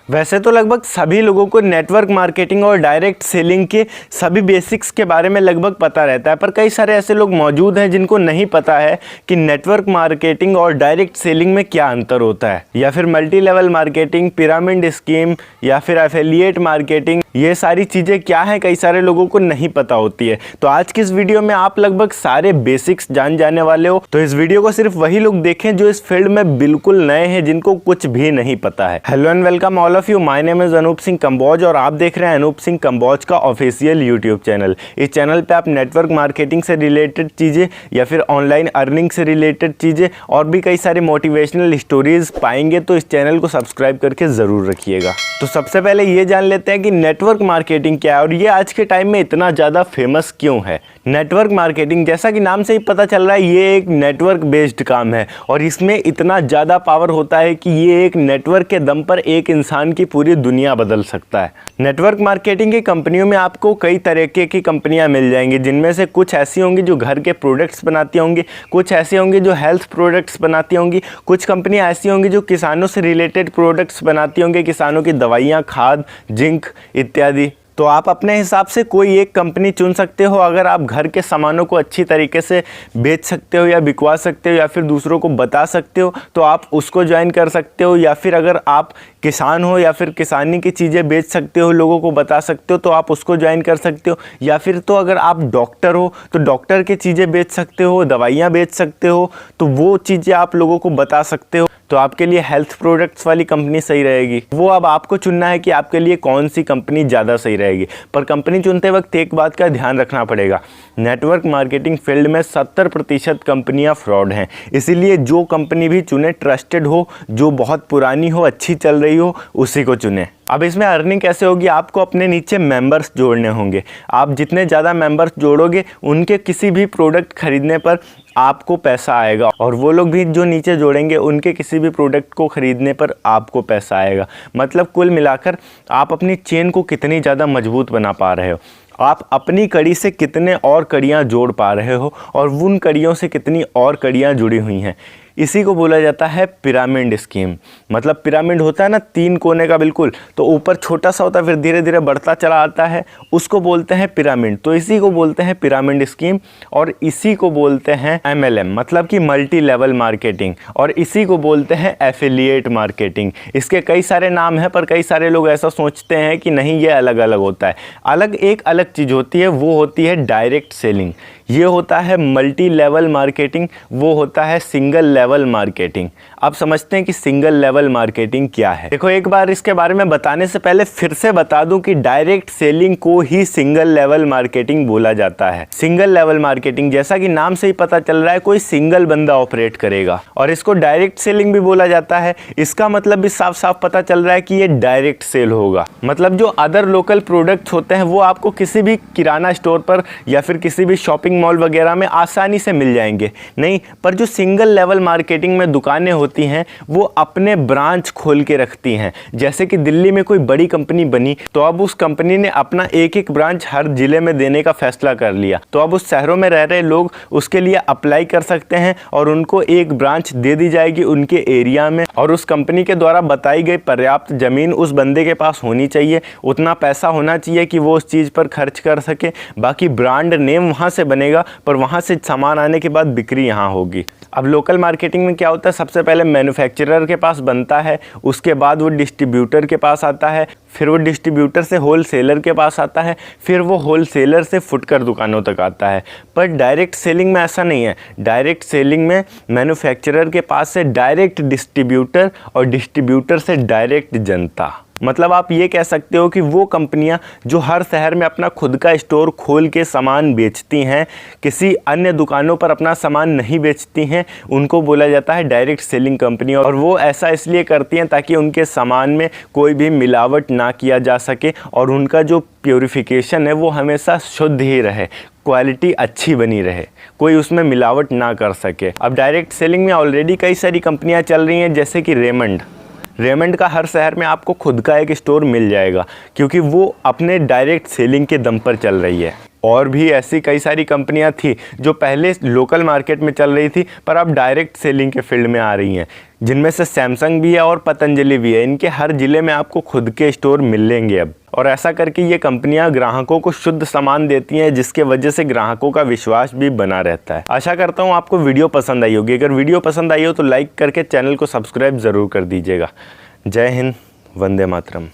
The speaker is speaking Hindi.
वैसे तो लगभग सभी लोगों को नेटवर्क मार्केटिंग और डायरेक्ट सेलिंग के सभी बेसिक्स के बारे में लगभग पता रहता है, पर कई सारे ऐसे लोग मौजूद हैं जिनको नहीं पता है कि नेटवर्क मार्केटिंग और डायरेक्ट सेलिंग में क्या अंतर होता है, या फिर multi level marketing, pyramid scheme या फिर एफिलिएट मार्केटिंग, ये सारी चीज़ें क्या हैं कई सारे लोगों को नहीं पता होती है। तो आज की इस वीडियो में आप लगभग सारे बेसिक्स जान जाने वाले हो। तो इस वीडियो को सिर्फ वही लोग देखें जो इस फील्ड में बिल्कुल नए हैं, जिनको कुछ भी नहीं पता है। Hello and welcome all of you, my name is Anoop Singh Kamboj और आप देख रहे हैं अनूप सिंह कंबोज का ऑफिशियल यूट्यूब चैनल। इस चैनल पे आप नेटवर्क मार्केटिंग से रिलेटेड चीज़ें या फिर ऑनलाइन अर्निंग से रिलेटेड चीज़ें और भी कई सारे मोटिवेशनल स्टोरीज पाएंगे, तो इस चैनल को सब्सक्राइब करके ज़रूर रखिएगा। तो सबसे पहले ये जान लेते हैं कि नेटवर्क मार्केटिंग क्या है और ये आज के टाइम में इतना ज़्यादा फेमस क्यों है। नेटवर्क मार्केटिंग, जैसा कि नाम से ही पता चल रहा है, ये एक नेटवर्क बेस्ड काम है और इसमें इतना ज़्यादा पावर होता है कि ये एक नेटवर्क के दम पर एक इंसान की पूरी दुनिया बदल सकता है। नेटवर्क मार्केटिंग की कंपनियों में आपको कई तरीके की कंपनियां मिल जाएंगी, जिनमें से कुछ ऐसी होंगी जो घर के प्रोडक्ट्स बनाती होंगी, कुछ ऐसी होंगी जो हेल्थ प्रोडक्ट्स बनाती होंगी, कुछ कंपनियां ऐसी होंगी जो किसानों से रिलेटेड प्रोडक्ट्स बनाती होंगी, किसानों की दवाइयाँ, खाद, जिंक इत्यादि। तो आप अपने हिसाब से कोई एक कंपनी चुन सकते हो। अगर आप घर के सामानों को अच्छी तरीके से बेच सकते हो या बिकवा सकते हो या फिर दूसरों को बता सकते हो, तो आप उसको ज्वाइन कर सकते हो। या फिर अगर आप किसान हो या फिर किसानी की चीज़ें बेच सकते हो, लोगों को बता सकते हो, तो आप उसको ज्वाइन कर सकते हो। या फिर तो अगर आप डॉक्टर हो तो डॉक्टर की चीज़ें बेच सकते हो, दवाइयाँ बेच सकते हो, तो वो चीज़ें आप लोगों को बता सकते हो। तो आपके लिए हेल्थ प्रोडक्ट्स वाली कंपनी सही रहेगी। वो अब आपको चुनना है कि आपके लिए कौन सी कंपनी ज़्यादा सही रहेगी। पर कंपनी चुनते वक्त एक बात का ध्यान रखना पड़ेगा, नेटवर्क मार्केटिंग फील्ड में 70% कंपनियां फ्रॉड हैं। इसीलिए जो कंपनी भी चुने, ट्रस्टेड हो, जो बहुत पुरानी हो, अच्छी चल रही हो, उसी को चुने। अब इसमें अर्निंग कैसे होगी? आपको अपने नीचे मेंबर्स जोड़ने होंगे। आप जितने ज़्यादा मेंबर्स जोड़ोगे, उनके किसी भी प्रोडक्ट खरीदने पर आपको पैसा आएगा, और वो लोग भी जो नीचे जोड़ेंगे, उनके किसी भी प्रोडक्ट को ख़रीदने पर आपको पैसा आएगा। मतलब कुल मिलाकर आप अपनी चेन को कितनी ज़्यादा मजबूत बना पा रहे हो, आप अपनी कड़ी से कितने और कड़ियाँ जोड़ पा रहे हो, और उन कड़ियों से कितनी और कड़ियाँ जुड़ी हुई हैं। इसी को बोला जाता है पिरामिड स्कीम। मतलब पिरामिड होता है ना, 3 कोने का बिल्कुल, तो ऊपर छोटा सा होता है, फिर धीरे धीरे बढ़ता चला आता है, उसको बोलते हैं पिरामिड। तो इसी को बोलते हैं पिरामिड स्कीम, और इसी को बोलते हैं MLM, मतलब कि मल्टी लेवल मार्केटिंग, और इसी को बोलते हैं एफिलिएट मार्केटिंग। इसके कई सारे नाम हैं, पर कई सारे लोग ऐसा सोचते हैं कि नहीं, ये अलग अलग होता है। एक अलग चीज़ होती है, वो होती है डायरेक्ट सेलिंग। ये होता है मल्टी लेवल मार्केटिंग, वो होता है सिंगल लेवल मार्केटिंग। अब समझते हैं कि सिंगल लेवल मार्केटिंग क्या है। देखो, एक बार इसके बारे में बताने से पहले फिर से बता दूं कि डायरेक्ट सेलिंग को ही सिंगल लेवल मार्केटिंग बोला जाता है। सिंगल लेवल मार्केटिंग, जैसा कि नाम से ही पता चल रहा है, कोई सिंगल बंदा ऑपरेट करेगा, और इसको डायरेक्ट सेलिंग भी बोला जाता है। इसका मतलब भी साफ साफ पता चल रहा है कि ये डायरेक्ट सेल होगा। मतलब जो अदर लोकल प्रोडक्ट्स होते हैं वो आपको किसी भी किराना स्टोर पर या फिर किसी भी शॉपिंग मॉल वगैरह में आसानी से मिल जाएंगे, नहीं, पर जो सिंगल लेवल मार्केटिंग में दुकानें होती हैं, वो अपने ब्रांच खोल के रखती हैं। जैसे कि दिल्ली में कोई बड़ी कंपनी बनी, तो अब उस कंपनी ने अपना एक एक ब्रांच हर जिले में देने का फैसला कर लिया। तो अब उस शहरों में रह रहे लोग उसके लिए अप्लाई कर सकते हैं और उनको एक ब्रांच दे दी जाएगी उनके एरिया में, और उस कंपनी के द्वारा बताई गई पर्याप्त ज़मीन उस बंदे के पास होनी चाहिए, उतना पैसा होना चाहिए कि वो उस चीज़ पर खर्च कर सके। बाकी ब्रांड नेम वहाँ से बनेगा, पर वहां से सामान आने के बाद बिक्री यहां होगी। अब लोकल मार्केटिंग में क्या होता है, सबसे पहले मैन्युफैक्चरर के पास बनता है, उसके बाद वो डिस्ट्रीब्यूटर के पास आता है, फिर वो डिस्ट्रीब्यूटर से होलसेलर के पास आता है, फिर वो होलसेलर से फुटकर दुकानों तक आता है। पर डायरेक्ट सेलिंग में ऐसा नहीं है। डायरेक्ट सेलिंग में मैन्युफैक्चरर के पास से डायरेक्ट डिस्ट्रीब्यूटर और डिस्ट्रीब्यूटर से डायरेक्ट जनता। मतलब आप ये कह सकते हो कि वो कंपनियां जो हर शहर में अपना खुद का स्टोर खोल के सामान बेचती हैं, किसी अन्य दुकानों पर अपना सामान नहीं बेचती हैं, उनको बोला जाता है डायरेक्ट सेलिंग कंपनी। और वो ऐसा इसलिए करती हैं ताकि उनके सामान में कोई भी मिलावट ना किया जा सके, और उनका जो प्योरीफिकेशन है वो हमेशा शुद्ध ही रहे, क्वालिटी अच्छी बनी रहे, कोई उसमें मिलावट ना कर सके। अब डायरेक्ट सेलिंग में ऑलरेडी कई सारी कंपनियां चल रही हैं, जैसे कि रेमंड का हर शहर में आपको खुद का एक स्टोर मिल जाएगा, क्योंकि वो अपने डायरेक्ट सेलिंग के दम पर चल रही है। और भी ऐसी कई सारी कंपनियां थी जो पहले लोकल मार्केट में चल रही थी पर अब डायरेक्ट सेलिंग के फील्ड में आ रही हैं, जिनमें से सैमसंग भी है और पतंजलि भी है। इनके हर ज़िले में आपको खुद के स्टोर मिलेंगे अब, और ऐसा करके ये कंपनियां ग्राहकों को शुद्ध सामान देती हैं, जिसके वजह से ग्राहकों का विश्वास भी बना रहता है। आशा करता हूँ आपको वीडियो पसंद आई होगी। अगर वीडियो पसंद आई हो तो लाइक करके चैनल को सब्सक्राइब ज़रूर कर दीजिएगा। जय हिंद, वंदे मातरम।